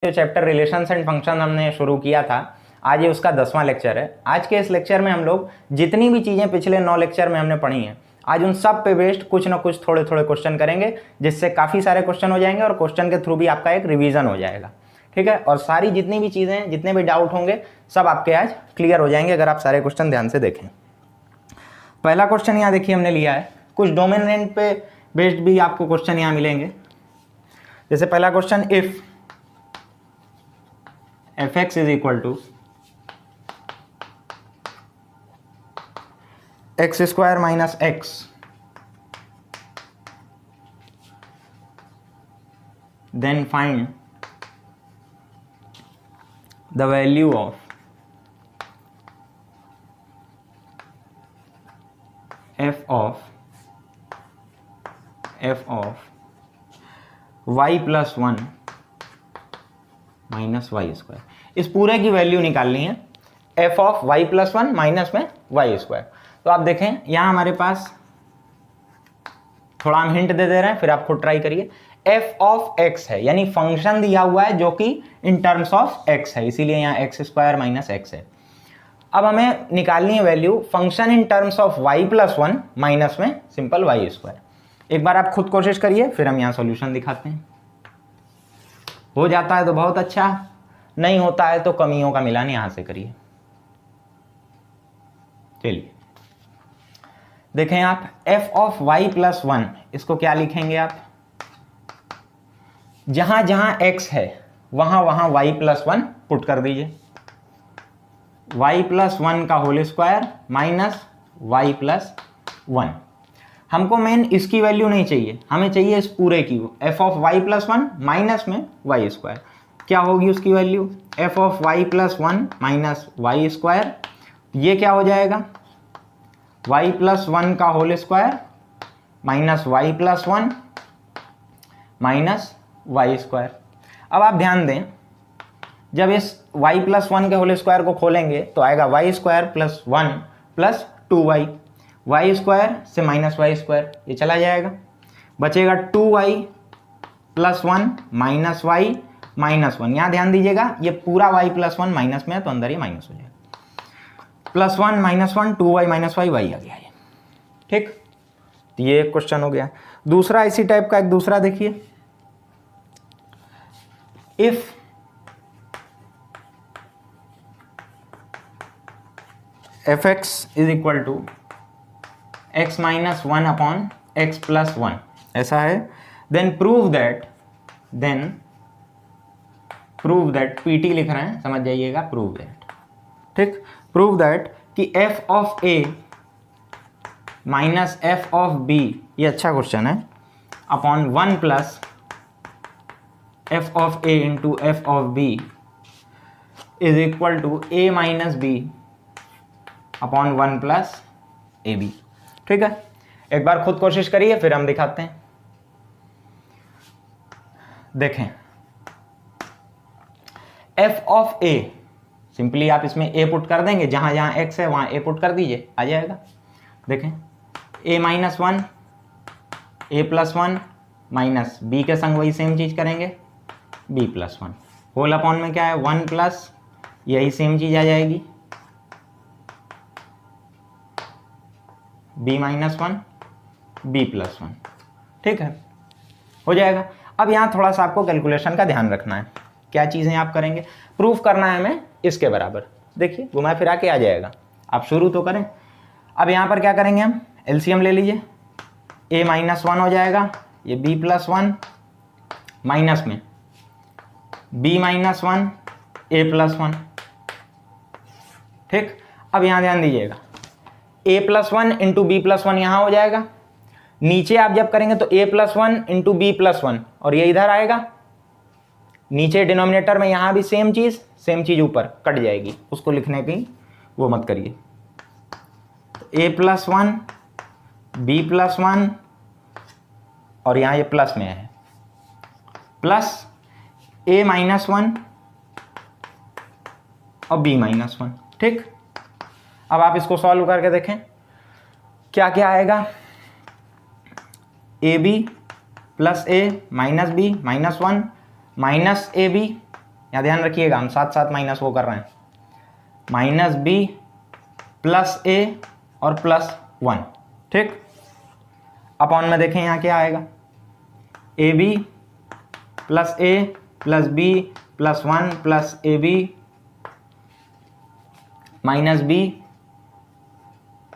जो chapter relations and function हमने शुरू किया था, आज ये उसका 10वां लेक्चर है। आज के इस लेक्चर में हम लोग जितनी भी चीज़ें पिछले 9 लेक्चर में हमने पढ़ी हैं, आज उन सब पे बेस्ड कुछ ना कुछ थोड़े थोड़े क्वेश्चन करेंगे, जिससे काफ़ी सारे क्वेश्चन हो जाएंगे और क्वेश्चन के थ्रू भी आपका एक रिवीजन हो जाएगा। ठीक है, और सारी जितनी भी चीज़ें, जितने भी डाउट होंगे, सब आपके आज क्लियर हो जाएंगे अगर आप सारे क्वेश्चन ध्यान से देखें। पहला क्वेश्चन यहाँ देखिए हमने लिया है, कुछ डोमिनेंट पे बेस्ड भी आपको क्वेश्चन यहाँ मिलेंगे। जैसे पहला question, if fx is equal to x square minus x, then find the value of f of y plus 1 minus y square. इस पूरे की वैल्यू निकालनी है, f of y plus 1 minus में वाई स्क्वायर। तो आप देखें यहाँ हमारे पास थोड़ा हम हिंट दे रहे हैं, फिर आप खुद ट्राई करिए। एफ ऑफ एक्स है, यानी फंक्शन दिया हुआ है जो कि इन टर्म्स ऑफ एक्स है, इसीलिए यहाँ एक्स स्क्वायर माइनस एक्स है। अब हमें निकालनी है value function in terms of y plus 1 minus में सिंपल वाई स्क्वायर। एक बार आप खुद कोशिश करिए, फिर हम यहाँ सॉल्यूशन दिखाते हैं। हो जाता है तो बहुत अच्छा, नहीं होता है तो कमियों का मिलान यहां से करिए। चलिए देखें आप, f ऑफ y प्लस 1, इसको क्या लिखेंगे आप, जहां जहां x है वहां वहां y प्लस 1 पुट कर दीजिए। y प्लस 1 का whole square minus y plus 1। हमको मेन इसकी वैल्यू नहीं चाहिए, हमें चाहिए इस पूरे की, f of y plus 1 minus में y स्क्वायर। क्या होगी उसकी value, f of y plus 1 minus y square. ये क्या हो जाएगा, y प्लस 1 का whole square minus y plus 1 minus y square. अब आप ध्यान दें, जब इस y प्लस 1 के होल स्क्वायर को खोलेंगे तो आएगा y square plus 1 plus 2y, y square से माइनस वाई स्क्वायर ये चला जाएगा, बचेगा 2y plus 1 minus Y minus 1। यहाँ ध्यान दीजिएगा, ये पूरा y प्लस 1 माइनस में है तो अंदर ही माइनस हो जाएगा। Plus 1 minus 1 2y minus y, y आ गया ये। ठीक, तो ये एक क्वेश्चन हो गया। दूसरा इसी टाइप का एक दूसरा देखिए, if fx is equal to x minus 1 upon x plus 1, ऐसा है। देन प्रूव दैट pt लिख रहे हैं, समझ जाइएगा, प्रूव दैट। ठीक, प्रूव दैट कि f of a minus f of b, ये अच्छा क्वेश्चन है, upon 1 plus f of a into f of b is equal to a minus b upon 1 plus A B. ठीक है, एक बार खुद कोशिश करिए, फिर हम दिखाते हैं। देखें, f ऑफ a, सिंपली आप इसमें a पुट कर देंगे, जहां जहां x है वहां a पुट कर दीजिए, आ जाएगा। देखें, a minus 1 a plus 1 minus b के संग वही सेम चीज करेंगे b प्लस 1, होल अपॉन में क्या है 1 प्लस, यही सेम चीज आ जाएगी b माइनस 1 b प्लस 1। ठीक है, हो जाएगा। अब यहाँ थोड़ा सा आपको कैलकुलेशन का ध्यान रखना है। क्या चीज़ें आप करेंगे, प्रूफ करना है हमें इसके बराबर। देखिए घुमा फिरा के आ जाएगा, आप शुरू तो करें। अब यहाँ पर क्या करेंगे, हम एलसीएम ले लीजिए, a माइनस 1 हो जाएगा, ये b प्लस 1 माइनस में b माइनस 1 a प्लस 1। ठीक, अब यहाँ ध्यान दीजिएगा, a plus 1 into B plus 1 यहाँ हो जाएगा, नीचे आप जब करेंगे तो a plus 1 into B plus 1, और ये इधर आएगा नीचे डिनोमिनेटर में, यहाँ भी सेम चीज़ ऊपर कट जाएगी, उसको लिखने की वो मत करिए। a प्लस 1 बी प्लस 1 और यहाँ ये प्लस में है, प्लस a माइनस 1 और b माइनस 1। ठीक, अब आप इसको सॉल्व करके देखें क्या क्या आएगा, A B plus A minus B minus 1 minus A B यहाँ ध्यान रखिएगा, हम साथ साथ माइनस वो कर रहे हैं, माइनस बी प्लस ए और प्लस 1, ठीक। अपॉन में देखें यहाँ क्या आएगा, A B plus A plus B plus 1 plus A B minus B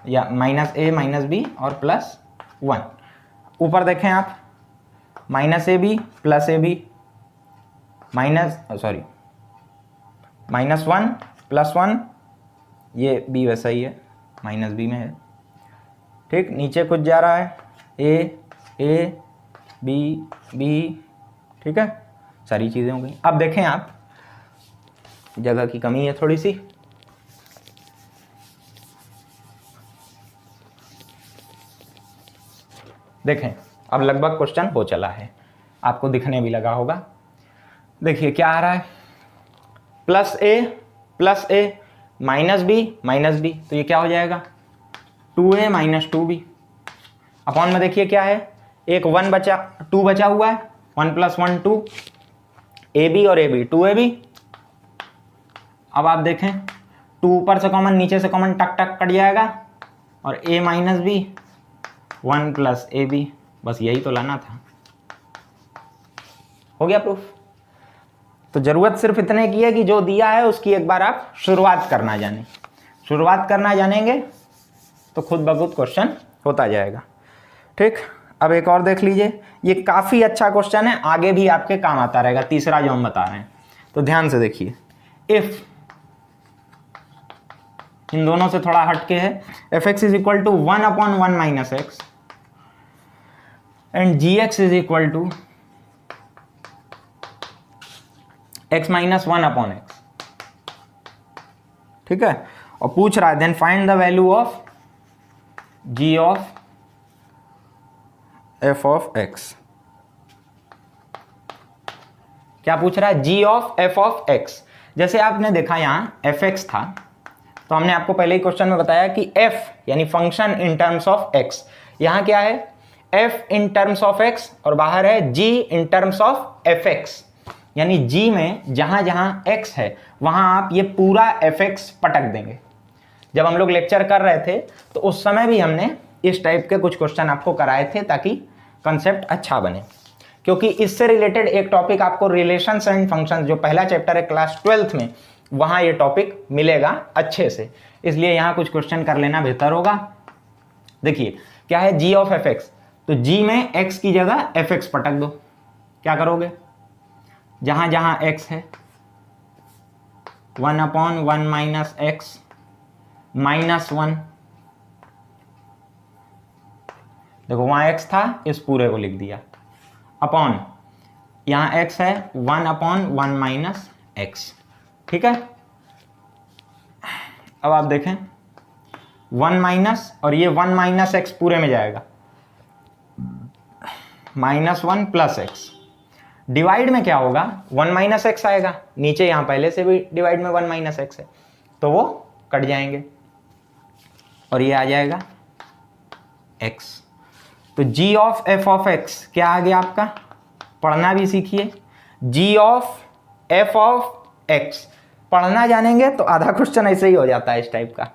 या माइनस ए माइनस बी और प्लस 1। ऊपर देखें आप, minus A B plus A B minus -1 plus 1, ये बी वैसा ही है, माइनस बी में है, ठीक। नीचे कुछ जा रहा है, ए बी, ठीक है, सारी चीज़ें हो गई। अब देखें आप, जगह की कमी है थोड़ी सी, देखें अब लगभग क्वेश्चन हो चला है, आपको दिखने भी लगा होगा। देखिए क्या आ रहा है, प्लस ए माइनस बी, तो ये क्या हो जाएगा 2a माइनस 2b। अपॉन में देखिए क्या है, एक 2 बचा हुआ है, 1 प्लस 1 2, ए बी और ए बी 2ab। अब आप देखें 2 ऊपर से कॉमन, नीचे से कॉमन, टक टक कट जाएगा, और a minus B 1 plus A B, बस यही तो लाना था, हो गया प्रूफ। तो जरूरत सिर्फ इतने की है कि जो दिया है उसकी एक बार आप शुरुआत करना जाने, शुरुआत करना जानेंगे तो खुद ब खुद क्वेश्चन होता जाएगा, ठीक। अब एक और देख लीजिए, ये काफ़ी अच्छा क्वेश्चन है, आगे भी आपके काम आता रहेगा, तीसरा जो हम बता रहे हैं, तो ध्यान से देखिए। इफ, इन दोनों से थोड़ा हटके है, F X is equal to 1/1 minus X and G X is equal to x minus 1/x, ठीक है। और पूछ रहा है then find the value of g of f of x। क्या पूछ रहा है, g of f of x। जैसे आपने देखा यहाँ fx था, तो हमने आपको पहले ही क्वेश्चन में बताया कि f यानी function in terms of x, यहाँ क्या है f in terms of x और बाहर है g in terms of fx, यानी g में जहां जहां x है वहां आप ये पूरा fx पटक देंगे। जब हम लोग लेक्चर कर रहे थे तो उस समय भी हमने इस टाइप के कुछ क्वेश्चन आपको कराए थे ताकि कंसेप्ट अच्छा बने, क्योंकि इससे रिलेटेड एक टॉपिक आपको रिलेशंस एंड फंक्शंस जो पहला चैप्टर है क्लास 12th में, वहां ये टॉपिक मिलेगा अच्छे से, इसलिए यहां कुछ क्वेश्चन कर लेना बेहतर होगा। देखिए क्या है g ऑफ fx, तो g में x की जगह fx पटक दो। क्या करोगे, जहां जहां x है 1/1 माइनस एक्स माइनस 1, देखो वहां x था, इस पूरे को लिख दिया, अपॉन यहां x है 1/1 माइनस एक्स, ठीक है। अब आप देखें 1 माइनस, और ये 1 माइनस एक्स पूरे में जाएगा, -1 प्लस एक्स, डिवाइड में क्या होगा 1 माइनस एक्स आएगा, नीचे यहां पहले से भी डिवाइड में 1 माइनस एक्स है, तो वो कट जाएंगे और ये आ जाएगा x। तो g of f of x क्या आ गया आपका, पढ़ना भी सीखिए, g of f of x पढ़ना जानेंगे तो आधा क्वेश्चन ऐसे ही हो जाता है इस टाइप का,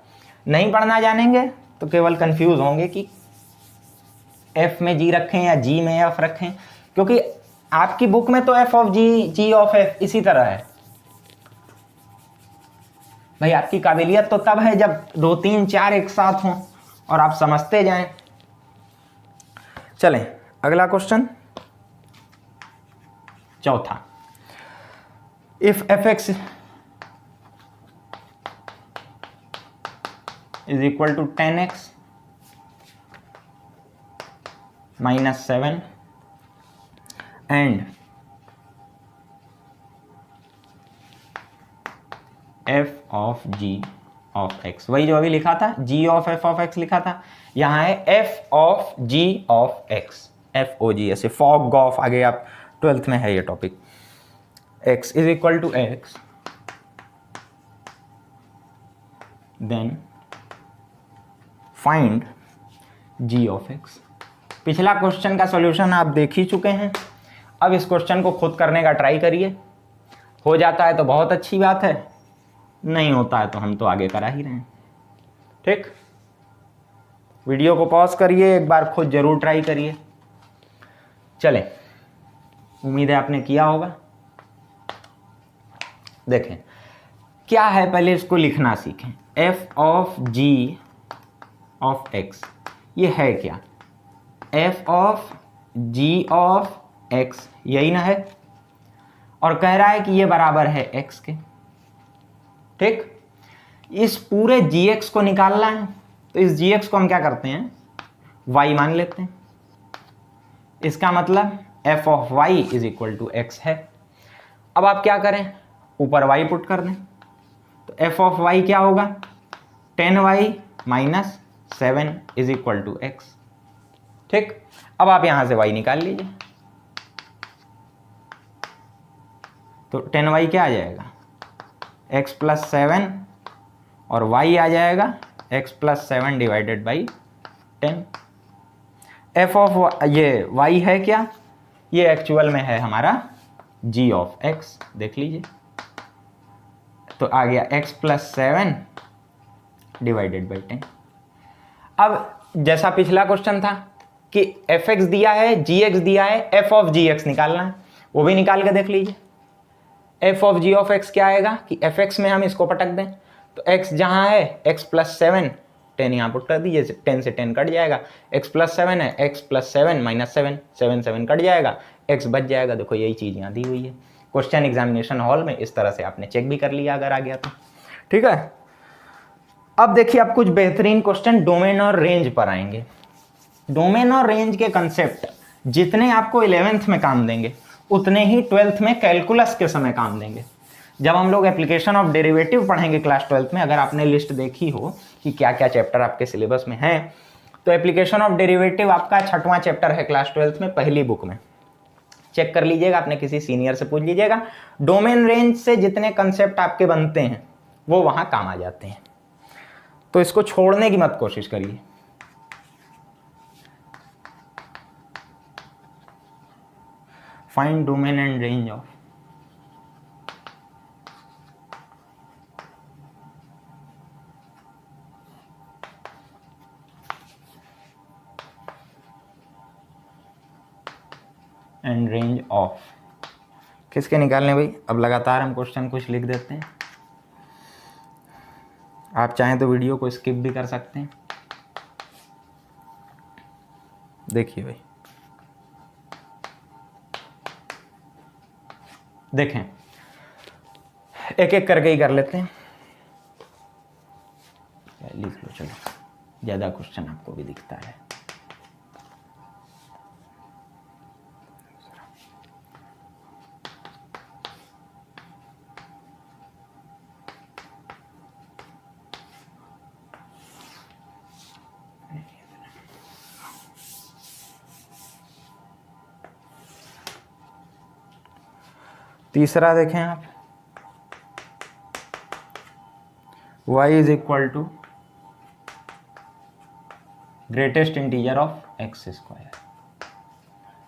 नहीं पढ़ना जानेंगे तो केवल कंफ्यूज होंगे कि f में g रखें या g में f रखें, क्योंकि आपकी बुक में तो f of g of f इसी तरह है। भाई आपकी काबिलियत तो तब है जब 2 3 4 एक साथ हों और आप समझते जाएं। चलें अगला क्वेश्चन, चौथा, if fx is equal to 10x minus 7 and f of g of x, वही जो अभी लिखा था g of f of x लिखा था, यहाँ है f of g of x, f o g, ऐसे फॉग गॉफ, आगे आप 12th में है ये topic. x is equal to x, then find g of x। पिछला क्वेश्चन का सॉल्यूशन आप देख ही चुके हैं, अब इस क्वेश्चन को खुद करने का ट्राई करिए, हो जाता है तो बहुत अच्छी बात है, नहीं होता है तो हम तो आगे करा ही रहे हैं। ठीक, वीडियो को पॉज करिए, एक बार खुद जरूर ट्राई करिए। चलें, उम्मीद है आपने किया होगा। देखें क्या है, पहले इसको लिखना सीखें। f of g of x, ये है क्या? f of g of x, यही ना है, और कह रहा है कि ये बराबर है x के। ठीक, इस पूरे gx को निकालना है, तो इस gx को हम क्या करते हैं, y मान लेते हैं। इसका मतलब f of y is equal to x है। अब आप क्या करें, ऊपर y पुट कर दें, तो f ऑफ y क्या होगा, 10y minus 7 is equal to x। ठीक, अब आप यहां से y निकाल लीजिए, तो 10y क्या आ जाएगा, x प्लस 7, और y आ जाएगा x plus 7 divided by 10। f of ये y है क्या, ये एक्चुअल में है हमारा g ऑफ x, देख लीजिए, तो आ गया x प्लस 7 डिवाइडेड बाई 10। अब जैसा पिछला क्वेश्चन था कि fx दिया है, gx दिया है, f ऑफ gx निकालना है, वो भी निकाल के देख लीजिए। f of g of x क्या आएगा कि fx में हम इसको पटक दें, तो x जहां है x प्लस 7, 10 यहाँ पुट कर दीजिए, 10 से 10 कट जाएगा, x प्लस 7 है, x प्लस 7 माइनस 7, 7 कट जाएगा, x बच जाएगा। देखो यही चीज़ यहाँ दी हुई है क्वेश्चन एग्जामिनेशन हॉल में, इस तरह से आपने चेक भी कर लिया अगर आ गया तो। ठीक है, अब देखिए आप कुछ बेहतरीन क्वेश्चन डोमेन और रेंज पर आएंगे। डोमेन और रेंज के कंसेप्ट जितने आपको 11th में काम देंगे उतने ही 12th में कैलकुलस के समय काम देंगे। जब हम लोग एप्लीकेशन ऑफ डेरिवेटिव पढ़ेंगे क्लास 12th में, अगर आपने लिस्ट देखी हो कि क्या क्या चैप्टर आपके सिलेबस में है, तो एप्लीकेशन ऑफ डेरिवेटिव आपका 6वां चैप्टर है क्लास 12th में, पहली बुक में। चेक कर लीजिएगा, अपने किसी सीनियर से पूछ लीजिएगा। डोमेन रेंज से जितने कंसेप्ट आपके बनते हैं वो वहां काम आ जाते हैं, तो इसको छोड़ने की मत कोशिश करिए। Find domain and range of and range of, किसके निकालने भाई? अब लगातार हम क्वेश्चन कुछ लिख देते हैं, आप चाहें तो वीडियो को स्किप भी कर सकते हैं। देखिए भाई, देखें एक एक करके ही कर लेते हैं, लिख लो, चलो ज़्यादा क्वेश्चन आपको भी दिखता है। तीसरा देखें आप, y is equal to greatest integer of X square.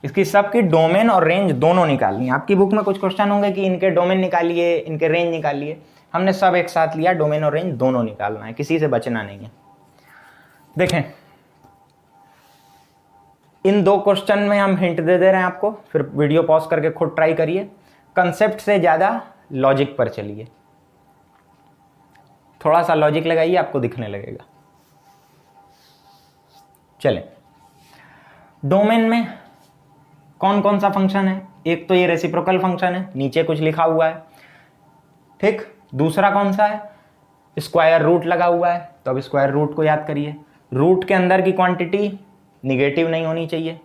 इसकी सबकी डोमेन और रेंज दोनों निकालनी है। आपकी बुक में कुछ क्वेश्चन होंगे कि इनके डोमेन निकालिए, इनके रेंज निकालिए, हमने सब एक साथ लिया, डोमेन और रेंज दोनों निकालना है, किसी से बचना नहीं है। देखें इन दो क्वेश्चन में हम हिंट दे रहे हैं आपको, फिर वीडियो पॉज करके खुद ट्राई करिए। कंसेप्ट से ज़्यादा लॉजिक पर चलिए, थोड़ा सा लॉजिक लगाइए, आपको दिखने लगेगा। चलें, डोमेन में कौन कौन सा फंक्शन है? एक तो ये रेसिप्रोकल फंक्शन है, नीचे कुछ लिखा हुआ है, ठीक। दूसरा कौन सा है? स्क्वायर रूट लगा हुआ है, तो अब स्क्वायर रूट को याद करिए। रूट के अंदर की क्वांटिटी निगेटिव नहीं होनी चाहिए।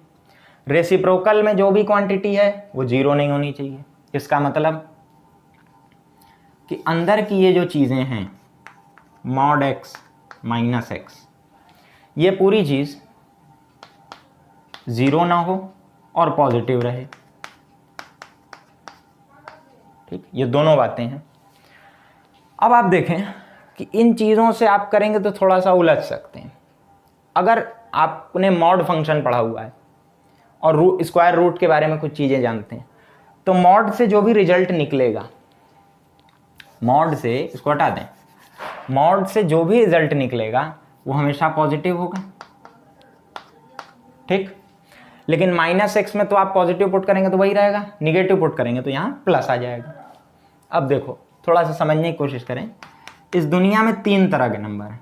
रेसिप्रोकल में जो भी क्वांटिटी है वो जीरो नहीं होनी चाहिए। इसका मतलब कि अंदर की ये जो चीज़ें हैं मॉड x माइनस x, ये पूरी चीज़ ज़ीरो ना हो और पॉजिटिव रहे, ठीक। ये दोनों बातें हैं। अब आप देखें कि इन चीज़ों से आप करेंगे तो थोड़ा सा उलझ सकते हैं। अगर आपने मॉड फंक्शन पढ़ा हुआ है और स्क्वायर रूट के बारे में कुछ चीज़ें जानते हैं, तो मॉड से जो भी रिजल्ट निकलेगा मॉड से इसको हटा दें, मॉड से जो भी रिजल्ट निकलेगा वो हमेशा पॉजिटिव होगा, ठीक। लेकिन -x में तो आप पॉजिटिव पुट करेंगे तो वही रहेगा, निगेटिव पुट करेंगे तो यहाँ प्लस आ जाएगा। अब देखो थोड़ा सा समझने की कोशिश करें, इस दुनिया में 3 तरह के नंबर हैं,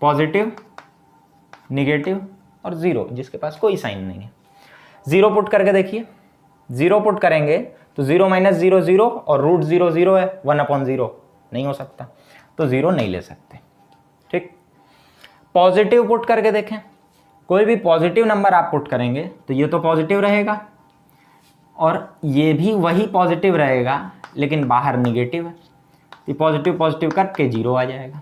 पॉजिटिव, निगेटिव और ज़ीरो, जिसके पास कोई साइन नहीं है। ज़ीरो पुट करके देखिए, ज़ीरो पुट करेंगे तो 0 - 0 0 और √0 0 है, 1/0 नहीं हो सकता, तो 0 नहीं ले सकते, ठीक। पॉजिटिव पुट करके देखें, कोई भी पॉजिटिव नंबर आप पुट करेंगे तो ये तो पॉजिटिव रहेगा और ये भी वही पॉजिटिव रहेगा, लेकिन बाहर निगेटिव है, ये पॉजिटिव पॉजिटिव करके 0 आ जाएगा।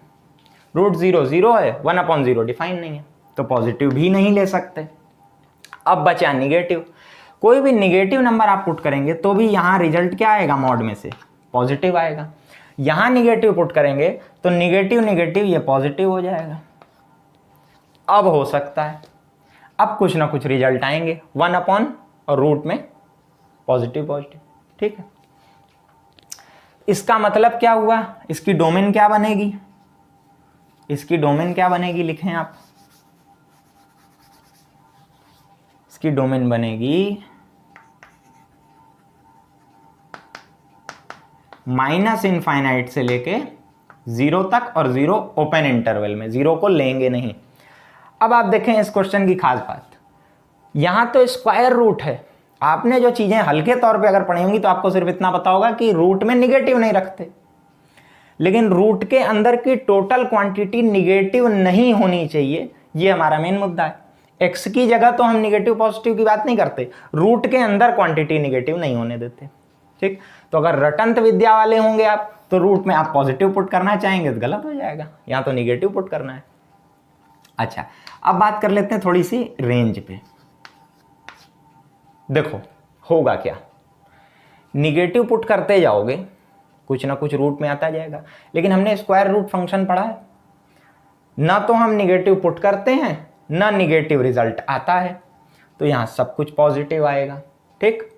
√0 0 है, 1/0 डिफाइन नहीं है, तो पॉजिटिव भी नहीं ले सकते। अब बचा निगेटिव, कोई भी निगेटिव नंबर आप पुट करेंगे तो भी यहाँ रिजल्ट क्या आएगा, मॉड में से पॉजिटिव आएगा। यहाँ निगेटिव पुट करेंगे तो निगेटिव निगेटिव ये पॉजिटिव हो जाएगा। अब हो सकता है, अब कुछ ना कुछ रिजल्ट आएंगे, 1/ और रूट में पॉजिटिव पॉजिटिव, ठीक है। इसका मतलब क्या हुआ, इसकी डोमेन क्या बनेगी, इसकी डोमेन क्या बनेगी, लिखें आप, इसकी डोमेन बनेगी -∞ से लेके 0 तक और 0 ओपन इंटरवल में, 0 को लेंगे नहीं। अब आप देखें इस क्वेश्चन की खास बात, यहां तो स्क्वायर रूट है, आपने जो चीजें हल्के तौर पे अगर पढ़ी होंगी तो आपको सिर्फ इतना पता होगा कि रूट में निगेटिव नहीं रखते, लेकिन रूट के अंदर की टोटल क्वांटिटी निगेटिव नहीं होनी चाहिए, ये हमारा मेन मुद्दा है। एक्स की जगह तो हम निगेटिव पॉजिटिव की बात नहीं करते, रूट के अंदर क्वांटिटी निगेटिव नहीं होने देते, ठीक। तो अगर रटंत विद्या वाले होंगे आप तो रूट में आप पॉजिटिव पुट करना चाहेंगे तो गलत हो जाएगा, यहां तो निगेटिव पुट करना है। अच्छा, अब बात कर लेते हैं थोड़ी सी रेंज पे। देखो होगा क्या, निगेटिव पुट करते जाओगे कुछ ना कुछ रूट में आता जाएगा, लेकिन हमने स्क्वायर रूट फंक्शन पढ़ा है, ना तो हम निगेटिव पुट करते हैं ना निगेटिव रिजल्ट आता है, तो यहां सब कुछ पॉजिटिव आएगा, ठीक।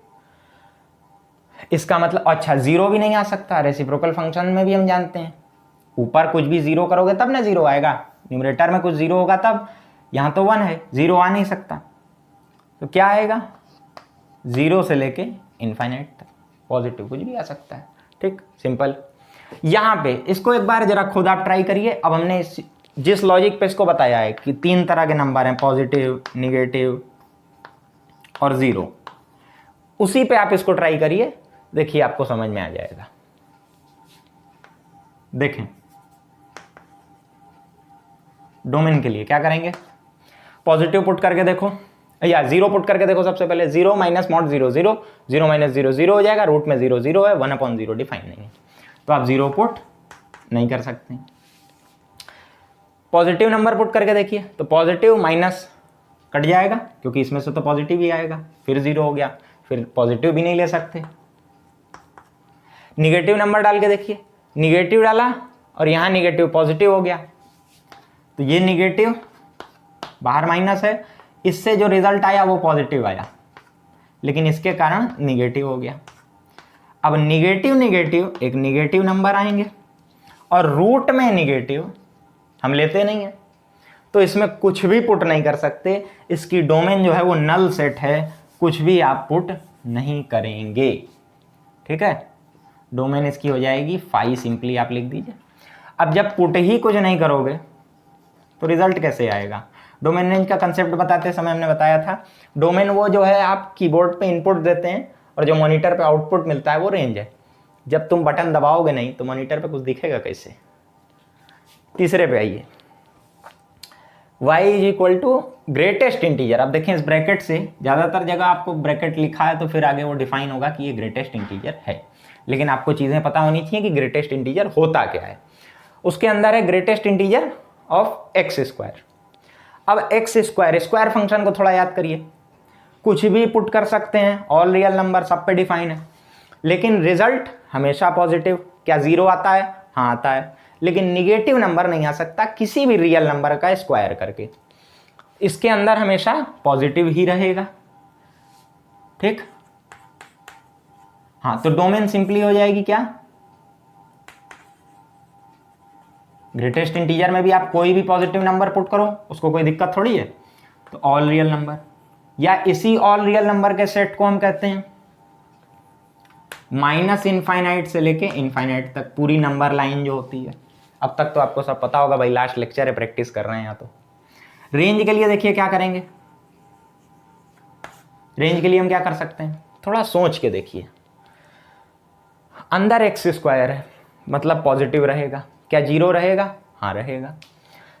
इसका मतलब अच्छा 0 भी नहीं आ सकता, रेसिप्रोकल फंक्शन में भी हम जानते हैं ऊपर कुछ भी 0 करोगे तब ना 0 आएगा, न्यूमरेटर में कुछ 0 होगा तब, यहां तो 1 है, 0 आ नहीं सकता, तो क्या आएगा 0 से लेके इनफाइनाइट तक पॉजिटिव कुछ भी आ सकता है, ठीक, सिंपल। यहां पे इसको एक बार जरा खुद आप ट्राई करिए। अब हमने जिस लॉजिक पे इसको बताया है कि 3 तरह के नंबर हैं, पॉजिटिव, निगेटिव और 0, उसी पे आप इसको ट्राई करिए, देखिए आपको समझ में आ जाएगा। देखें डोमेन के लिए क्या करेंगे, पॉजिटिव पुट करके देखो या 0 पुट करके देखो। सबसे पहले 0 - (0 0 0 - 0 0 हो जाएगा, रूट में 0 0 है, 1/0 डिफाइन नहीं है, तो आप 0 पुट नहीं कर सकते। पॉजिटिव नंबर पुट करके देखिए, तो पॉजिटिव माइनस कट जाएगा क्योंकि इसमें से तो पॉजिटिव ही आएगा, फिर 0 हो गया, फिर पॉजिटिव भी नहीं ले सकते। निगेटिव नंबर डाल के देखिए, निगेटिव डाला और यहाँ निगेटिव पॉजिटिव हो गया, तो ये निगेटिव बाहर माइनस है, इससे जो रिजल्ट आया वो पॉजिटिव आया, लेकिन इसके कारण निगेटिव हो गया। अब निगेटिव निगेटिव एक निगेटिव नंबर आएंगे और रूट में निगेटिव हम लेते नहीं है, तो इसमें कुछ भी पुट नहीं कर सकते, इसकी डोमेन जो है वो नल सेट है, कुछ भी आप पुट नहीं करेंगे, ठीक है। डोमेन इसकी हो जाएगी फाई, सिंपली आप लिख दीजिए। अब जब पुट ही कुछ नहीं करोगे तो रिजल्ट कैसे आएगा। डोमेन रेंज का कंसेप्ट बताते समय हमने बताया था, डोमेन वो जो है आप कीबोर्ड पे इनपुट देते हैं और जो मॉनिटर पे आउटपुट मिलता है वो रेंज है। जब तुम बटन दबाओगे नहीं तो मॉनिटर पे कुछ दिखेगा कैसे। तीसरे पे आइए, y = ग्रेटेस्ट इंटीजर। अब देखें इस ब्रैकेट से ज़्यादातर जगह आपको ब्रैकेट लिखा है तो फिर आगे वो डिफाइन होगा कि ये ग्रेटेस्ट इंटीजर है, लेकिन आपको चीज़ें पता होनी चाहिए कि ग्रेटेस्ट इंटीजर होता क्या है। उसके अंदर है ग्रेटेस्ट इंटीजर ऑफ x²। अब x² स्क्वायर फंक्शन को थोड़ा याद करिए, कुछ भी पुट कर सकते हैं, ऑल रियल नंबर सब पे डिफाइन है, लेकिन रिजल्ट हमेशा पॉजिटिव। क्या 0 आता है? हाँ आता है, लेकिन निगेटिव नंबर नहीं आ सकता किसी भी रियल नंबर का स्क्वायर करके, इसके अंदर हमेशा पॉजिटिव ही रहेगा, ठीक। हाँ, तो डोमेन सिंपली हो जाएगी क्या, ग्रेटेस्ट इंटीजर में भी आप कोई भी पॉजिटिव नंबर पुट करो, उसको कोई दिक्कत थोड़ी है। तो ऑल रियल नंबर, या इसी ऑल रियल नंबर के सेट को हम कहते हैं माइनस इनफाइनाइट से लेके इनफाइनाइट तक पूरी नंबर लाइन जो होती है। अब तक तो आपको सब पता होगा भाई, लास्ट लेक्चर है, प्रैक्टिस कर रहे हैं यहाँ। तो रेंज के लिए देखिए क्या करेंगे, रेंज के लिए हम क्या कर सकते हैं, थोड़ा सोच के देखिए। अंदर एक्स स्क्वायर है, मतलब पॉजिटिव रहेगा, क्या जीरो रहेगा? हाँ रहेगा।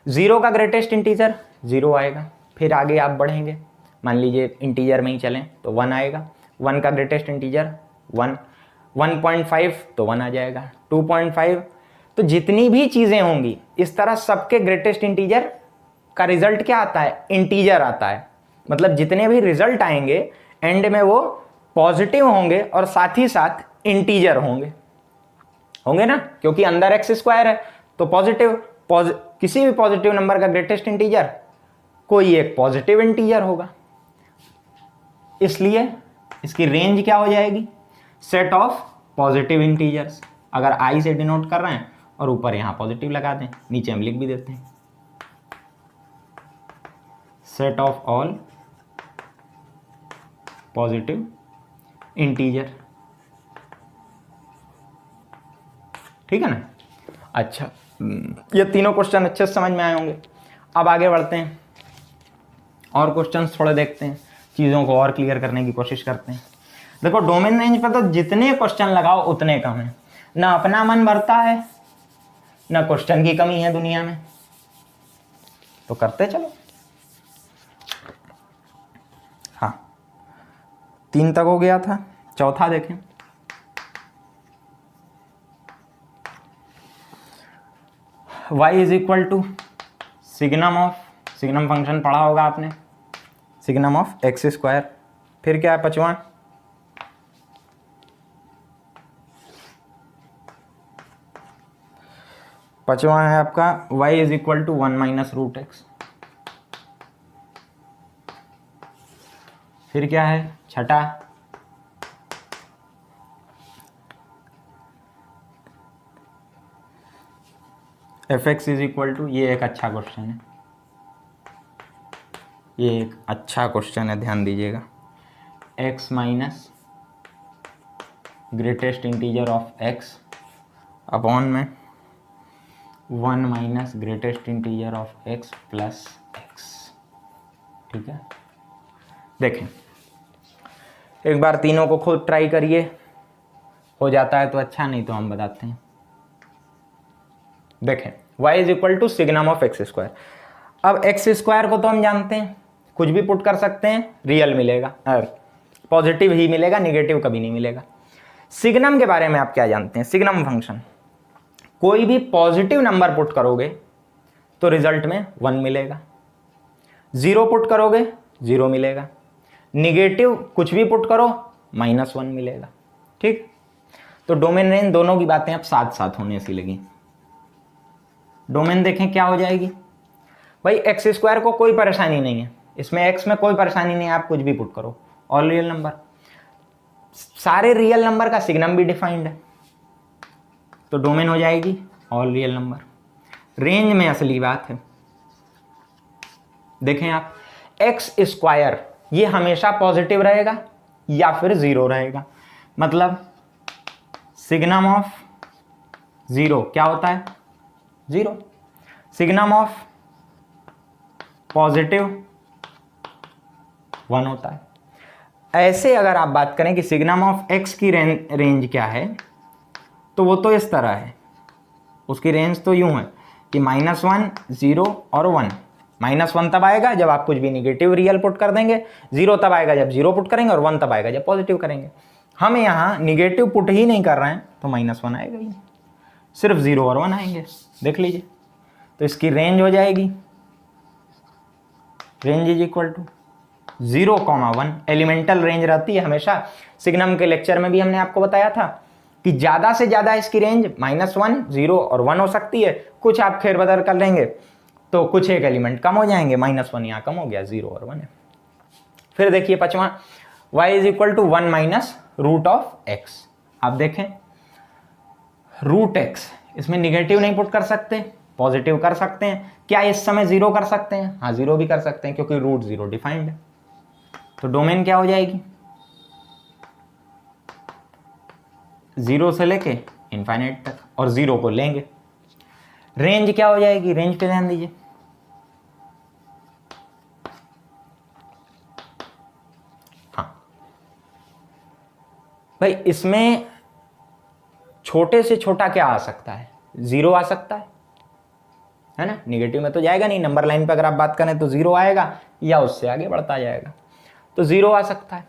जीरो का ग्रेटेस्ट इंटीजर जीरो आएगा। फिर आगे आप बढ़ेंगे, मान लीजिए इंटीजर में ही चलें तो 1 आएगा। 1 का ग्रेटेस्ट इंटीजर 1, 1.5 तो 1 आ जाएगा, 2.5। तो जितनी भी चीज़ें होंगी इस तरह सबके ग्रेटेस्ट इंटीजर का रिजल्ट क्या आता है? इंटीजर आता है। मतलब जितने भी रिजल्ट आएंगे एंड में वो पॉजिटिव होंगे और साथ ही साथ इंटीजर होंगे ना, क्योंकि अंदर एक्स स्क्वायर है तो किसी भी पॉजिटिव नंबर का ग्रेटेस्ट इंटीजर कोई एक पॉजिटिव इंटीजर होगा। इसलिए इसकी रेंज क्या हो जाएगी? Set of positive integers. अगर आई से डिनोट कर रहे हैं और ऊपर यहां पॉजिटिव लगा दें, नीचे हम लिख भी देते हैं set of all positive integer. ठीक है ना? अच्छा, ये तीनों क्वेश्चन अच्छे से समझ में आए होंगे। अब आगे बढ़ते हैं और क्वेश्चंस थोड़े देखते हैं, चीज़ों को और क्लियर करने की कोशिश करते हैं। देखो डोमेन रेंज पर तो जितने क्वेश्चन लगाओ उतने कम है, ना अपना मन भरता है ना क्वेश्चन की कमी है दुनिया में, तो करते चलो। हाँ 3 तक हो गया था, चौथा देखें। y is equal to signum function पढ़ा होगा आपने, सिग्नम ऑफ एक्स स्क्वायर। फिर क्या है? पांचवा है आपका y is equal to 1 minus root X. फिर क्या है? छठा F X is equal to, ये एक अच्छा क्वेश्चन है, ये एक अच्छा क्वेश्चन है, ध्यान दीजिएगा। x minus greatest integer of x upon में 1 minus greatest integer of x plus x। ठीक है, देखें एक बार तीनों को खुद ट्राई करिए, हो जाता है तो अच्छा, नहीं तो हम बताते हैं। देखें y is equal to signum of X square. अब एक्स स्क्वायर को तो हम जानते हैं, कुछ भी पुट कर सकते हैं, रियल मिलेगा, पॉजिटिव ही मिलेगा, निगेटिव कभी नहीं मिलेगा। सिग्नम के बारे में आप क्या जानते हैं? सिग्नम फंक्शन, कोई भी पॉजिटिव नंबर पुट करोगे तो रिजल्ट में 1 मिलेगा, 0 पुट करोगे 0 मिलेगा, निगेटिव कुछ भी पुट करो -1 मिलेगा। ठीक, तो डोमेन रेंज दोनों की बातें अब साथ साथ होने सी लगी। डोमेन देखें क्या हो जाएगी भाई, एक्स स्क्वायर को कोई परेशानी नहीं है, इसमें एक्स में कोई परेशानी नहीं है, आप कुछ भी पुट करो, ऑल रियल नंबर, सारे रियल नंबर का सिग्नम भी डिफाइंड है, तो डोमेन हो जाएगी ऑल रियल नंबर। रेंज में असली बात है, देखें आप एक्स स्क्वायर ये हमेशा पॉजिटिव रहेगा या फिर 0 रहेगा, मतलब सिग्नम ऑफ 0 क्या होता है? 0। सिग्नम ऑफ पॉजिटिव 1 होता है। ऐसे अगर आप बात करें कि सिग्नम ऑफ x की रेंज क्या है, तो वो तो इस तरह है, उसकी रेंज तो यूं है कि -1, 0 और 1। -1 तब आएगा जब आप कुछ भी निगेटिव रियल पुट कर देंगे, 0 तब आएगा जब 0 पुट करेंगे, और 1 तब आएगा जब पॉजिटिव करेंगे। हम यहाँ निगेटिव पुट ही नहीं कर रहे हैं तो -1 आएगा ही, सिर्फ 0 और 1 आएंगे, देख लीजिए। तो इसकी रेंज हो जाएगी, range is equal to 0,1। Elemental range रहती है हमेशा, सिग्नम के लेक्चर में भी हमने आपको बताया था कि ज़्यादा से ज़्यादा इसकी रेंज -1, 0 और 1 हो सकती है। कुछ आप फेरबदल कर लेंगे तो कुछ एक एलिमेंट कम हो जाएंगे, -1 यहाँ कम हो गया, 0 और 1 है। फिर देखिए पांचवा, y is equal to 1 minus root of X. आप देखें रूट एक्स, इसमें निगेटिव नहीं पुट कर सकते, पॉजिटिव कर सकते हैं। क्या इस समय 0 कर सकते हैं? हाँ 0 भी कर सकते हैं क्योंकि रूट 0 डिफाइंड है। तो डोमेन क्या हो जाएगी? 0 से लेके इनफाइनाइट तक, और 0 को लेंगे। रेंज क्या हो जाएगी? रेंज पे ध्यान दीजिए। हाँ भाई, इसमें छोटे से छोटा क्या आ सकता है? 0 आ सकता है ना। निगेटिव में तो जाएगा नहीं, नंबर लाइन पे अगर आप बात करें तो 0 आएगा या उससे आगे बढ़ता जाएगा, तो 0 आ सकता है।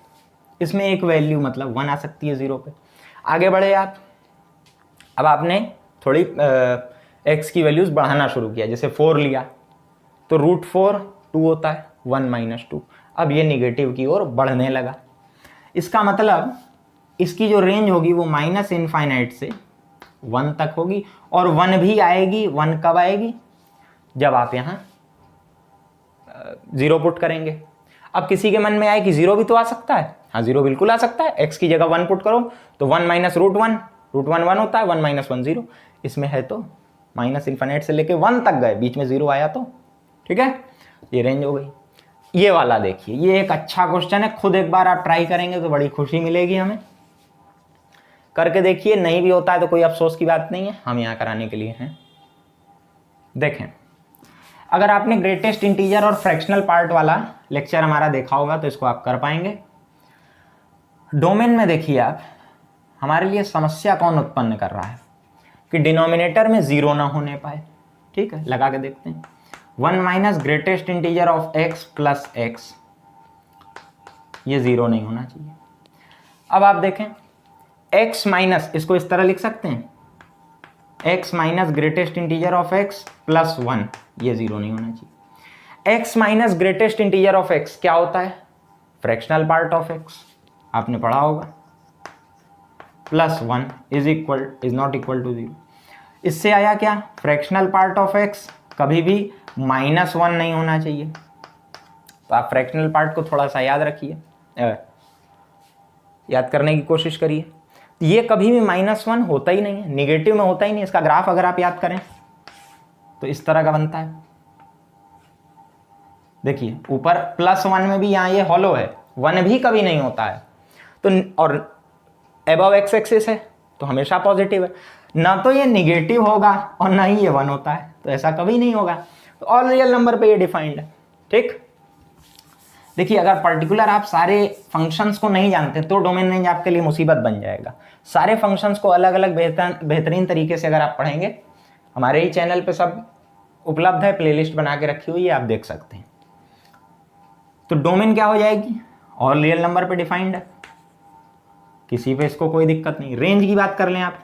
इसमें एक वैल्यू मतलब 1 आ सकती है 0 पे। आगे बढ़े आप, अब आपने थोड़ी x की वैल्यूज बढ़ाना शुरू किया, जैसे 4 लिया तो √4 2 होता है, 1 - 2। अब ये निगेटिव की ओर बढ़ने लगा। इसका मतलब इसकी जो रेंज होगी वो -इनफाइनाइट से 1 तक होगी, और 1 भी आएगी। 1 कब आएगी? जब आप यहाँ 0 पुट करेंगे। अब किसी के मन में आए कि 0 भी तो आ सकता है। हाँ 0 बिल्कुल आ सकता है। x की जगह 1 पुट करो तो 1 - √1, √1 1 होता है, 1 - 1 0। इसमें है तो -इनफाइनाइट से लेके 1 तक गए, बीच में 0 आया तो ठीक है, ये रेंज हो गई। ये वाला देखिए, ये एक अच्छा क्वेश्चन है, खुद एक बार आप ट्राई करेंगे तो बड़ी खुशी मिलेगी हमें। करके देखिए, नहीं भी होता है तो कोई अफसोस की बात नहीं है, हम यहाँ कराने के लिए हैं। देखें, अगर आपने ग्रेटेस्ट इंटीजर और फ्रैक्शनल पार्ट वाला लेक्चर हमारा देखा होगा तो इसको आप कर पाएंगे। डोमेन में देखिए आप, हमारे लिए समस्या कौन उत्पन्न कर रहा है कि डिनोमिनेटर में 0 ना होने पाए। ठीक है, लगा के देखते हैं। 1 - greatest integer of x plus x, ये 0 नहीं होना चाहिए। अब आप देखें, x माइनस, इसको इस तरह लिख सकते हैं, x minus greatest integer of x plus 1, ये 0 नहीं होना चाहिए। x minus greatest integer of x क्या होता है? फ्रैक्शनल पार्ट ऑफ x, आपने पढ़ा होगा, plus 1 is not equal to 0। इससे आया क्या? फ्रैक्शनल पार्ट ऑफ x कभी भी -1 नहीं होना चाहिए। तो आप फ्रैक्शनल पार्ट को थोड़ा सा याद रखिए, याद करने की कोशिश करिए। ये कभी भी -1 होता ही नहीं है, निगेटिव में होता ही नहीं। इसका ग्राफ अगर आप याद करें तो इस तरह का बनता है। देखिए ऊपर +1 में भी यहाँ ये हॉलो है, 1 भी कभी नहीं होता है। तो और एबव x एक्सिस है तो हमेशा पॉजिटिव है, ना तो ये निगेटिव होगा और ना ही ये 1 होता है, तो ऐसा कभी नहीं होगा। तो ऑल रियल नंबर पे ये डिफाइंड है। ठीक, देखिए अगर पर्टिकुलर आप सारे फंक्शंस को नहीं जानते तो डोमेन रेंज आपके लिए मुसीबत बन जाएगा। सारे फंक्शंस को अलग अलग बेहतरीन तरीके से अगर आप पढ़ेंगे, हमारे ही चैनल पे सब उपलब्ध है, प्लेलिस्ट बना के रखी हुई है, आप देख सकते हैं। तो डोमेन क्या हो जाएगी? ऑल रियल नंबर पे डिफाइंड है, किसी पे इसको कोई दिक्कत नहीं। रेंज की बात कर लें आप,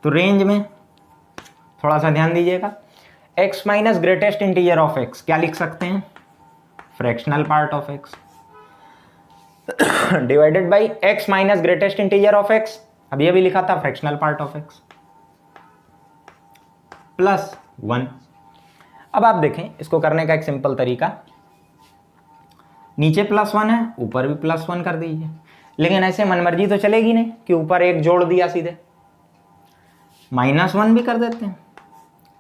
तो रेंज में थोड़ा सा ध्यान दीजिएगा। x minus greatest integer of x क्या लिख सकते हैं? Fractional part of x divided by x minus greatest integer of x, अब ये भी लिखा था fractional part of x, plus 1। अब आप देखें इसको करने का एक सिंपल तरीका, नीचे +1 है, ऊपर भी +1 कर दीजिए। लेकिन ऐसे मनमर्जी तो चलेगी नहीं कि ऊपर एक जोड़ दिया सीधे, -1 भी कर देते हैं।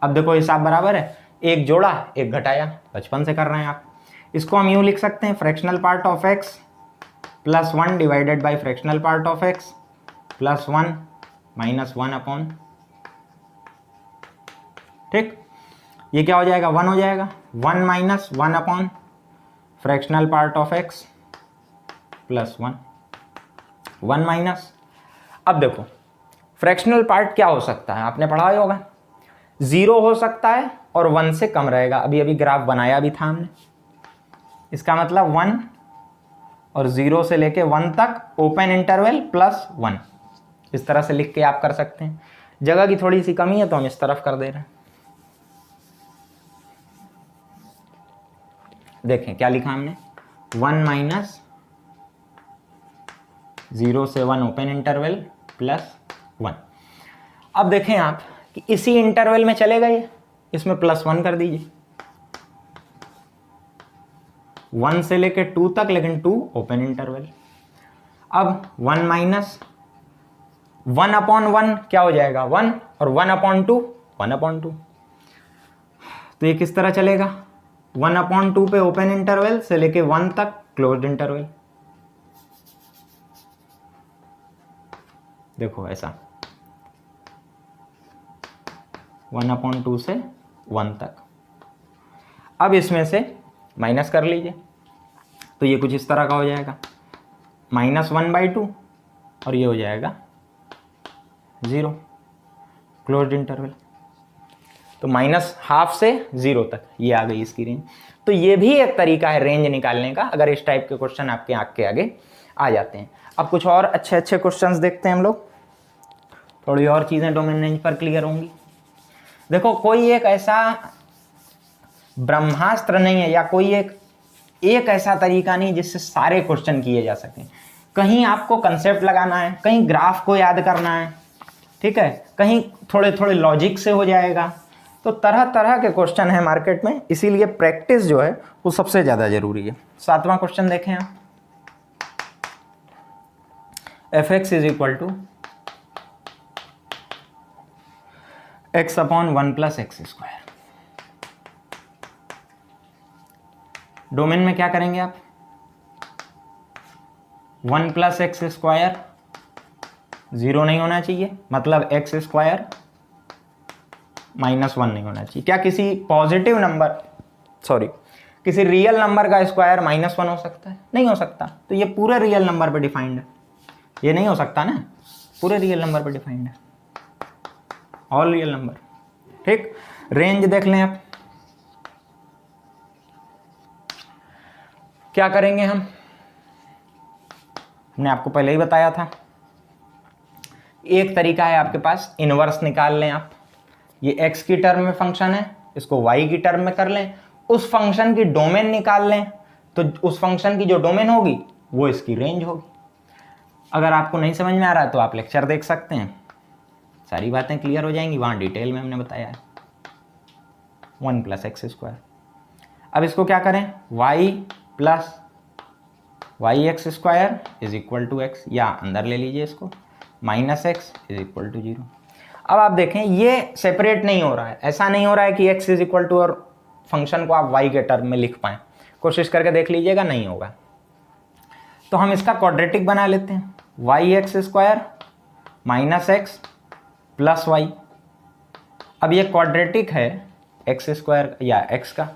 अब देखो हिसाब बराबर है, एक जोड़ा एक घटाया, बचपन से कर रहे हैं आप। इसको हम यूं लिख सकते हैं, fractional part of x plus 1 divided by fractional part of x plus 1 minus 1 upon, ठीक, ये क्या हो जाएगा? 1 हो जाएगा। 1 minus 1 upon fractional part of x plus 1, 1 minus. अब देखो फ्रैक्शनल पार्ट क्या हो सकता है, आपने पढ़ा होगा, 0 हो सकता है और 1 से कम रहेगा। अभी अभी ग्राफ बनाया भी था हमने, इसका मतलब 1 और 0 से लेके 1 तक ओपन इंटरवल प्लस 1, इस तरह से लिख के आप कर सकते हैं। जगह की थोड़ी सी कमी है तो हम इस तरफ कर दे रहे हैं। देखें क्या लिखा हमने, 1 माइनस 0 से 1 ओपन इंटरवल प्लस 1। अब देखें आप कि इसी इंटरवल में चलेगा ये, इसमें +1 कर दीजिए, 1 से लेके 2 तक, लेकिन 2 ओपन इंटरवल। अब 1 माइनस 1 अपॉन 1 क्या हो जाएगा? 1, और 1 अपॉन 2 1 अपॉन 2। तो ये किस तरह चलेगा, 1/2 पे ओपन इंटरवल से लेके 1 तक क्लोज्ड इंटरवल। देखो ऐसा 1/2 से 1 तक। अब इसमें से माइनस कर लीजिए, तो ये कुछ इस तरह का हो जाएगा, -1/2 और ये हो जाएगा 0 क्लोज्ड इंटरवल। तो -½ से 0 तक ये आ गई इसकी रेंज। तो ये भी एक तरीका है रेंज निकालने का, अगर इस टाइप के क्वेश्चन आपके आँख के आगे आ जाते हैं। अब कुछ और अच्छे अच्छे क्वेश्चंस देखते हैं हम लोग, थोड़ी और चीज़ें डोमेन रेंज पर क्लियर होंगी। देखो कोई एक ऐसा ब्रह्मास्त्र नहीं है या कोई एक ऐसा तरीका नहीं जिससे सारे क्वेश्चन किए जा सकें। कहीं आपको कंसेप्ट लगाना है, कहीं ग्राफ को याद करना है, ठीक है, कहीं थोड़े थोड़े लॉजिक से हो जाएगा। तो तरह तरह के क्वेश्चन है मार्केट में, इसीलिए प्रैक्टिस जो है वो सबसे ज़्यादा जरूरी है। 7वां क्वेश्चन देखें आप, fx is equal to x/1 + x²। Domain में क्या करेंगे आप, 1 + x² 0 नहीं होना चाहिए, मतलब x² -1 नहीं होना चाहिए। क्या किसी पॉजिटिव नंबर, सॉरी किसी रियल नंबर का स्क्वायर -1 हो सकता है? नहीं हो सकता। तो ये पूरे रियल नंबर पे डिफाइंड है, ये नहीं हो सकता ना, पूरे रियल नंबर पे डिफाइंड है, ऑल रियल नंबर। ठीक, रेंज देख लें आप, क्या करेंगे हम, हमने आपको पहले ही बताया था। एक तरीका है आपके पास, इनवर्स निकाल लें आप। ये x की टर्म में फंक्शन है, इसको y की टर्म में कर लें, उस फंक्शन की डोमेन निकाल लें, तो उस फंक्शन की जो डोमेन होगी वो इसकी रेंज होगी। अगर आपको नहीं समझ में आ रहा है तो आप लेक्चर देख सकते हैं, सारी बातें क्लियर हो जाएंगी, वहाँ डिटेल में हमने बताया है। 1 + x²। अब इसको क्या करें, y + yx² is equal to x, या अंदर ले लीजिए इसको, -x इज इक्वल टू 0। अब आप देखें ये सेपरेट नहीं हो रहा है, ऐसा नहीं हो रहा है कि x इज इक्वल टू और फंक्शन को आप y के टर्म में लिख पाएँ। कोशिश करके देख लीजिएगा, नहीं होगा। तो हम इसका क्वाड्रेटिक बना लेते हैं, yx² -x + y। अब ये क्वाड्रेटिक है x² या x का,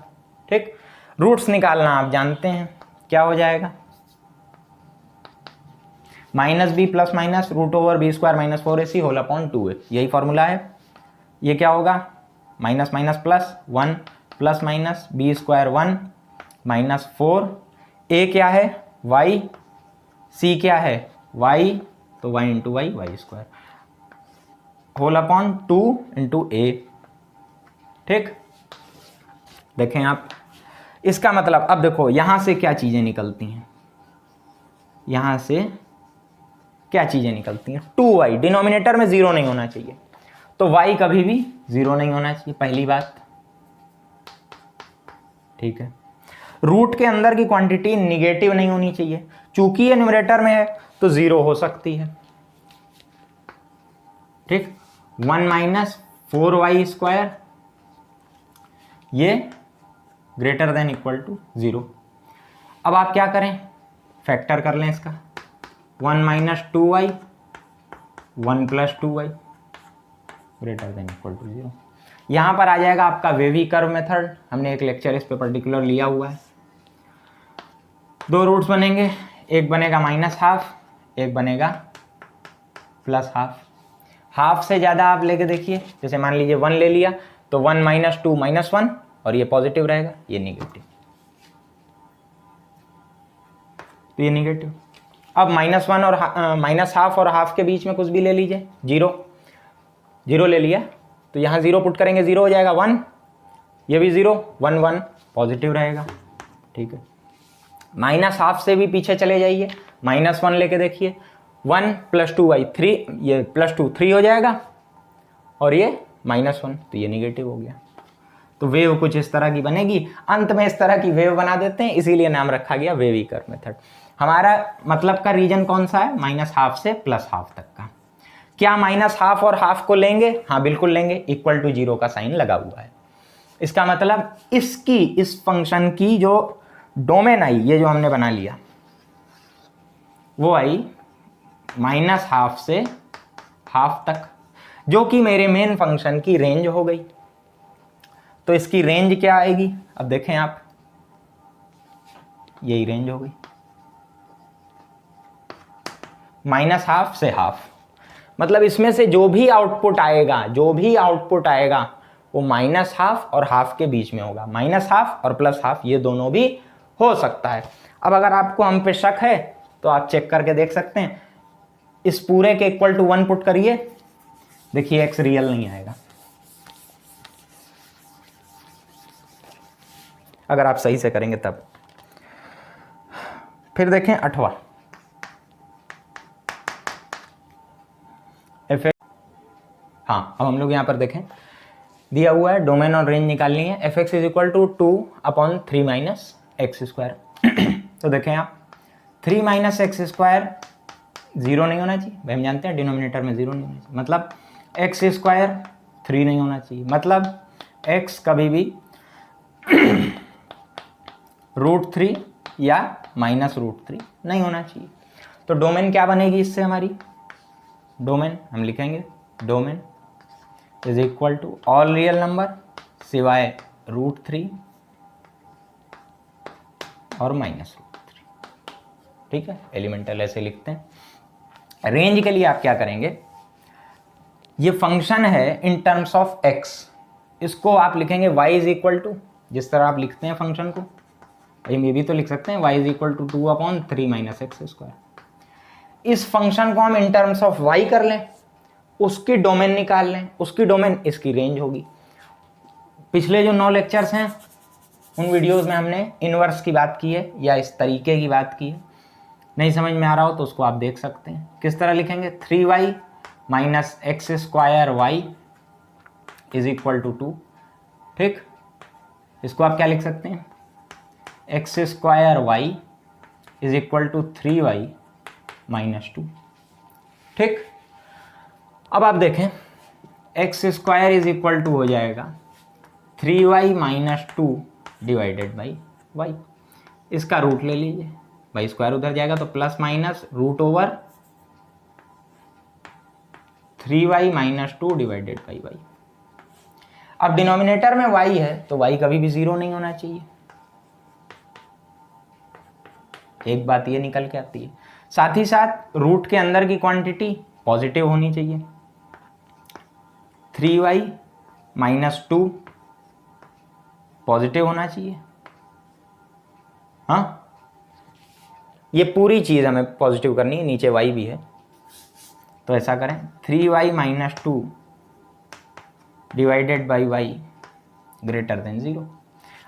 ठीक। रूट्स निकालना आप जानते हैं, क्या हो जाएगा, -b + √/b² - 4ac whole upon 2a, यही फॉर्मूला है। ये क्या होगा, minus minus plus 1 ± b² 1 - 4, a क्या है y, c क्या है y, तो y × y y² whole upon 2 × a। ठीक, देखें आप, इसका मतलब अब देखो यहां से क्या चीजें निकलती हैं, यहां से क्या चीजें निकलती हैं, 2y, डिनोमिनेटर में 0 नहीं होना चाहिए, तो y कभी भी 0 नहीं होना चाहिए, पहली बात। ठीक है, रूट के अंदर की क्वांटिटी निगेटिव नहीं होनी चाहिए, चूंकि ये न्यूमरेटर में है तो 0 हो सकती है। ठीक, 1 - 4y² ये ग्रेटर देन इक्वल टू 0। अब आप क्या करें, फैक्टर कर लें इसका, 1 - 2y 1 + 2y greater than equal to 0। यहाँ पर आ जाएगा आपका वेवी कर्व मेथड, हमने एक लेक्चर इस पे पर्टिकुलर लिया हुआ है। 2 रूट्स बनेंगे, एक बनेगा -½ एक बनेगा +½ हाफ से ज़्यादा आप लेके देखिए, जैसे मान लीजिए 1 ले लिया तो 1 - 2 -1 और ये पॉजिटिव रहेगा, ये निगेटिव, तो ये निगेटिव। अब -1 और -½ और हाफ के बीच में कुछ भी ले लीजिए, 0 ले लिया तो यहाँ 0 पुट करेंगे, 0 हो जाएगा 1, ये भी 0 1 1 पॉजिटिव रहेगा। ठीक है, -½ से भी पीछे चले जाइए, -1 लेके देखिए, 1 + 2y 3, ये +2 3 हो जाएगा और ये -1, तो ये निगेटिव हो गया। तो वेव कुछ इस तरह की बनेगी, अंत में इस तरह की वेव बना देते हैं, इसीलिए नाम रखा गया वेवी कर्व मेथड। हमारा मतलब का रीजन कौन सा है, -½ से +½ तक का। क्या -½ और हाफ को लेंगे, हाँ बिल्कुल लेंगे, इक्वल टू 0 का साइन लगा हुआ है। इसका मतलब इसकी, इस फंक्शन की जो डोमेन आई, ये जो हमने बना लिया, वो आई -12 से हाफ तक, जो कि मेरे मेन फंक्शन की रेंज हो गई। तो इसकी रेंज क्या आएगी, अब देखें आप, यही रेंज हो गई, -12 से हाफ। मतलब इसमें से जो भी आउटपुट आएगा वो -12 और हाफ के बीच में होगा। -12 और +12 ये दोनों भी हो सकता है। अब अगर आपको हम पे शक है तो आप चेक करके देख सकते हैं, इस पूरे के इक्वल टू 1 पुट करिए, देखिए x रियल नहीं आएगा। अगर आप सही से करेंगे तब। फिर देखें 8वां, हाँ, अब हम लोग यहाँ पर देखें, दिया हुआ है डोमेन और रेंज निकालनी है। fx is equal to 2/3 - x²। तो देखें आप, 3 - x² 0 नहीं होना चाहिए, भाई हम जानते हैं डिनोमिनेटर में 0 नहीं होना चाहिए, मतलब x² 3 नहीं होना चाहिए, मतलब x कभी भी √3 या -√3 नहीं होना चाहिए। तो डोमेन क्या बनेगी इससे हमारी, डोमेन हम लिखेंगे, domain is equal to all real number सिवाय √3 और -√3। ठीक है, एलिमेंटल ऐसे लिखते हैं। रेंज के लिए आप क्या करेंगे, ये फंक्शन है इन टर्म्स ऑफ x, इसको आप लिखेंगे y इज इक्वल टू, जिस तरह आप लिखते हैं फंक्शन को, ये भी तो लिख सकते हैं, y is equal to 2/3 - x²। इस फंक्शन को हम इन टर्म्स ऑफ y कर लें, उसकी डोमेन निकाल लें, उसकी डोमेन इसकी रेंज होगी। पिछले जो 9 लेक्चर्स हैं उन वीडियोस में हमने इनवर्स की बात की है या इस तरीके की बात की है, नहीं समझ में आ रहा हो तो उसको आप देख सकते हैं। किस तरह लिखेंगे, 3y - x² is equal to 2। ठीक, इसको आप क्या लिख सकते हैं, x² is equal to 3y - 2। ठीक, अब आप देखें, x² इज इक्वल टू हो जाएगा 3y - 2 डिवाइडेड बाई y। इसका रूट ले लीजिए, बाई स्क्वायर उधर जाएगा तो plus minus √3y - 2 divided by y। अब डिनोमिनेटर में y है तो y कभी भी 0 नहीं होना चाहिए, एक बात ये निकल के आती है। साथ ही साथ रूट के अंदर की क्वांटिटी पॉजिटिव होनी चाहिए। 3y - 2 पॉजिटिव होना चाहिए, हाँ, ये पूरी चीज़ हमें पॉजिटिव करनी है, नीचे y भी है तो ऐसा करें, 3y - 2 divided by y greater than 0।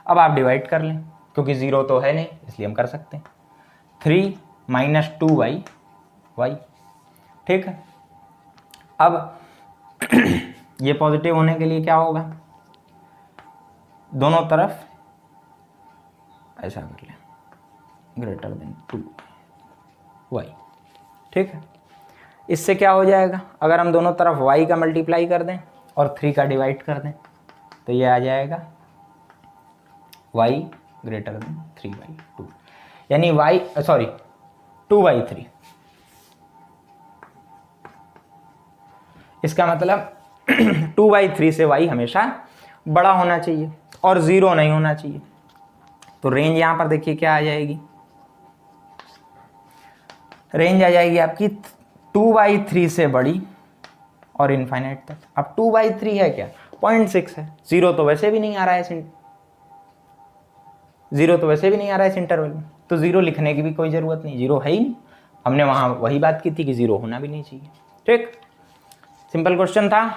अब आप डिवाइड कर लें, क्योंकि 0 तो है नहीं इसलिए हम कर सकते हैं, 3 - 2y y। ठीक है, अब ये पॉजिटिव होने के लिए क्या होगा, दोनों तरफ ऐसा कर लें, ग्रेटर देन 2y। ठीक है, इससे क्या हो जाएगा, अगर हम दोनों तरफ y का मल्टीप्लाई कर दें और 3 का डिवाइड कर दें तो ये आ जाएगा y ग्रेटर देन 3/2, यानी 2/3। इसका मतलब 2/3 से y हमेशा बड़ा होना चाहिए और 0 नहीं होना चाहिए। तो रेंज यहां पर देखिए क्या आ जाएगी, रेंज आ जाएगी आपकी 2/3 से बड़ी और इनफाइनाइट तक। अब 2/3 है क्या, 0.6 है, 0 तो वैसे भी नहीं आ रहा है इस इंटरवल में, तो 0 लिखने की भी कोई ज़रूरत नहीं, 0 है ही नहीं। हमने वहाँ वही बात की थी कि 0 होना भी नहीं चाहिए। ठीक, सिंपल क्वेश्चन था,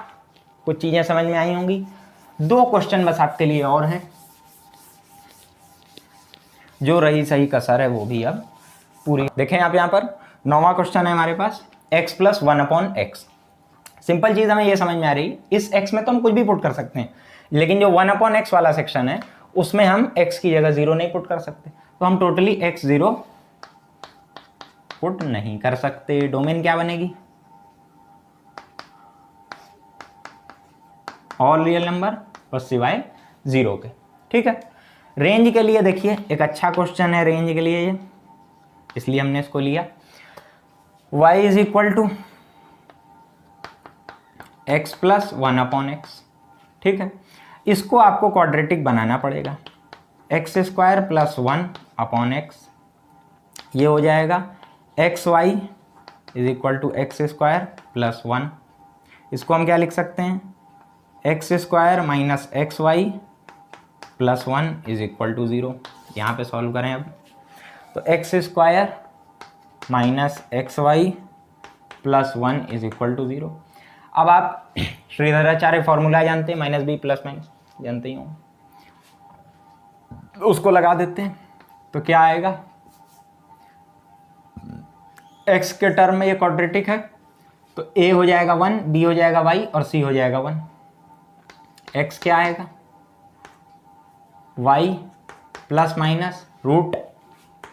कुछ चीज़ें समझ में आई होंगी। 2 क्वेश्चन बस आपके लिए और हैं, जो रही सही कसर है वो भी अब पूरी। देखें आप यहाँ पर 9वां क्वेश्चन है हमारे पास, x + 1/x। सिंपल चीज़ हमें ये समझ में आ रही, इस x में तो हम कुछ भी पुट कर सकते हैं, लेकिन जो 1/x वाला सेक्शन है उसमें हम x की जगह 0 नहीं पुट कर सकते, तो हम टोटली x 0 पुट नहीं कर सकते। डोमेन क्या बनेगी, ऑल रियल नंबर बस सिवाय 0 के। ठीक है, रेंज के लिए देखिए एक अच्छा क्वेश्चन है रेंज के लिए ये, इसलिए हमने इसको लिया। y is equal to X plus 1/x। ठीक है, इसको आपको क्वाड्रेटिक बनाना पड़ेगा। एक्स स्क्वायर प्लस 1/x, ये हो जाएगा X Y is equal to X square plus 1। इसको हम क्या लिख सकते हैं, X square minus X Y plus 1 is equal to 0। यहाँ पे सॉल्व करें अब, तो X square minus X Y plus 1 is equal to 0। अब आप श्रीधराचार्य फॉर्मूला जानते हैं, माइनस बी प्लस माइनस जानते ही हो, उसको लगा देते हैं तो क्या आएगा, x के टर्म में ये क्वाड्रेटिक है तो a हो जाएगा 1, b हो जाएगा y और c हो जाएगा 1। x क्या आएगा, y plus minus root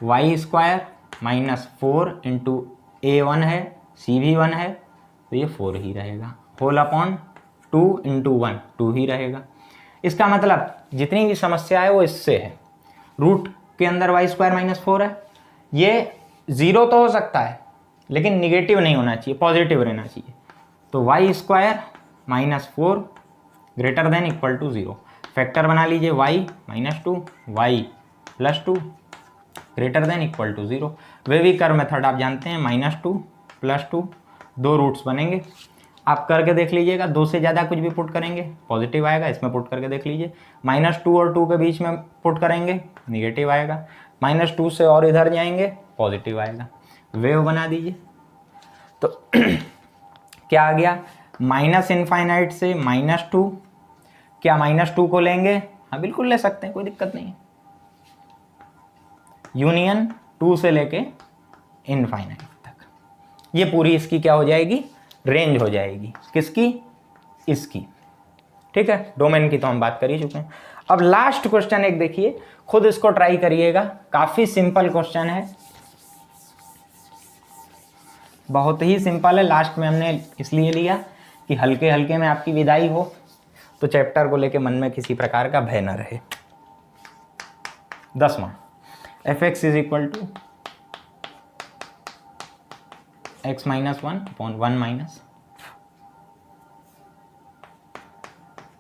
Y square minus 4 into a1 है, c भी 1 है तो ये 4 ही रहेगा, होल अपॉन 2 इंटू 1 2 ही रहेगा। इसका मतलब जितनी भी समस्या है वो इससे है। रूट के अंदर वाई स्क्वायर माइनस 4 है, ये 0 तो हो सकता है लेकिन निगेटिव नहीं होना चाहिए, पॉजिटिव रहना चाहिए। तो Y square minus 4 greater than equal to 0। Factor बना लीजिए, y minus 2 Y plus 2 greater than equal to 0। Wavy curve method आप जानते हैं, -2 + 2 दो रूट्स बनेंगे। आप करके देख लीजिएगा, 2 से ज़्यादा कुछ भी पुट करेंगे पॉजिटिव आएगा, इसमें पुट करके देख लीजिए। -2 और 2 के बीच में पुट करेंगे निगेटिव आएगा, -2 से और इधर जाएंगे पॉजिटिव आएगा। वेव बना दीजिए तो क्या आ गया, -∞ से -2। क्या -2 को लेंगे, हाँ बिल्कुल ले सकते हैं, कोई दिक्कत नहीं है। यूनियन 2 से लेके इनफाइनाइट तक, ये पूरी इसकी क्या हो जाएगी, रेंज हो जाएगी। किसकी, इसकी। ठीक है, डोमेन की तो हम बात कर ही चुके हैं। अब लास्ट क्वेश्चन एक देखिए, खुद इसको ट्राई करिएगा, काफी सिंपल क्वेश्चन है, बहुत ही सिंपल है। लास्ट में हमने इसलिए लिया कि हल्के हल्के में आपकी विदाई हो, तो चैप्टर को लेके मन में किसी प्रकार का भय न रहे। 10वां, f(x) is equal to x minus 1/1 minus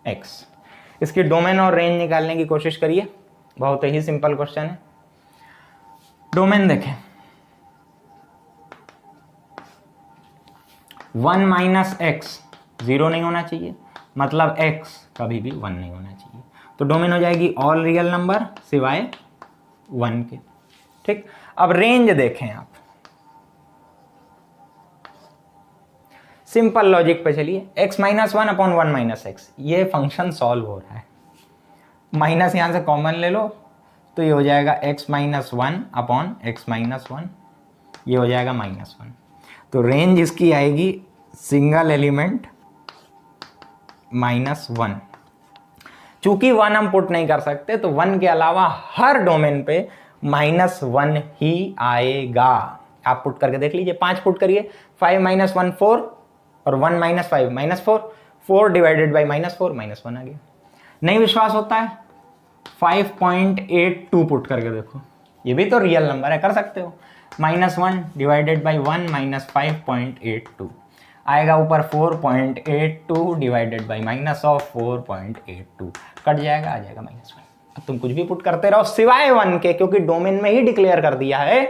x। इसकी डोमेन और रेंज निकालने की कोशिश करिए, बहुत ही सिंपल क्वेश्चन है। डोमेन देखें, 1 माइनस एक्स 0 नहीं होना चाहिए, मतलब x कभी भी 1 नहीं होना चाहिए। तो डोमेन हो जाएगी ऑल रियल नंबर सिवाय 1 के। ठीक, अब रेंज देखें आप, सिंपल लॉजिक पे चलिए, x माइनस 1/1 माइनस एक्स, ये फंक्शन सॉल्व हो रहा है, माइनस यहां से कॉमन ले लो तो ये हो जाएगा x माइनस 1/x माइनस 1, ये हो जाएगा -1। तो रेंज इसकी आएगी सिंगल एलिमेंट -1। चूंकि 1 हम पुट नहीं कर सकते तो 1 के अलावा हर डोमेन पे -1 ही आएगा। आप पुट करके देख लीजिए, 5 पुट करिए, 5 - 1 4 और 1 - 5 -4, 4 डिवाइडेड बाई -4 -1 आ गया। नहीं विश्वास होता है, 5.82 पुट करके देखो, ये भी तो रियल नंबर है, कर सकते हो। -1 डिवाइडेड बाई 1 - 5.82 आएगा ऊपर 4.82 डिवाइडेड बाई -4.82 कट जाएगा, आ जाएगा -1। अब तुम कुछ भी पुट करते रहो सिवाय 1 के, क्योंकि डोमेन में ही डिक्लेयर कर दिया है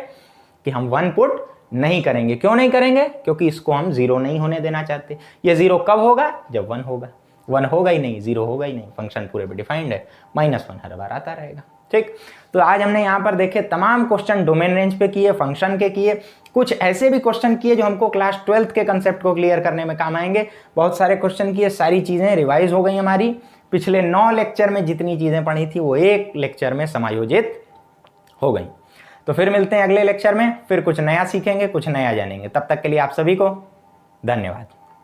कि हम 1 पुट नहीं करेंगे। क्यों नहीं करेंगे, क्योंकि इसको हम 0 नहीं होने देना चाहते। ये 0 कब होगा, जब 1 होगा। 1 होगा ही नहीं, 0 होगा ही नहीं, फंक्शन पूरे पे डिफाइंड है, -1 हर बार आता रहेगा। ठीक, तो आज हमने यहाँ पर देखे तमाम क्वेश्चन डोमेन रेंज पे किए, फंक्शन के किए, कुछ ऐसे भी क्वेश्चन किए जो हमको क्लास 12th के कंसेप्ट को क्लियर करने में काम आएंगे। बहुत सारे क्वेश्चन किए, सारी चीज़ें रिवाइज हो गई हमारी। पिछले 9 लेक्चर में जितनी चीज़ें पढ़ी थी वो एक लेक्चर में समायोजित हो गई। तो फिर मिलते हैं अगले लेक्चर में, फिर कुछ नया सीखेंगे, कुछ नया जानेंगे। तब तक के लिए आप सभी को धन्यवाद।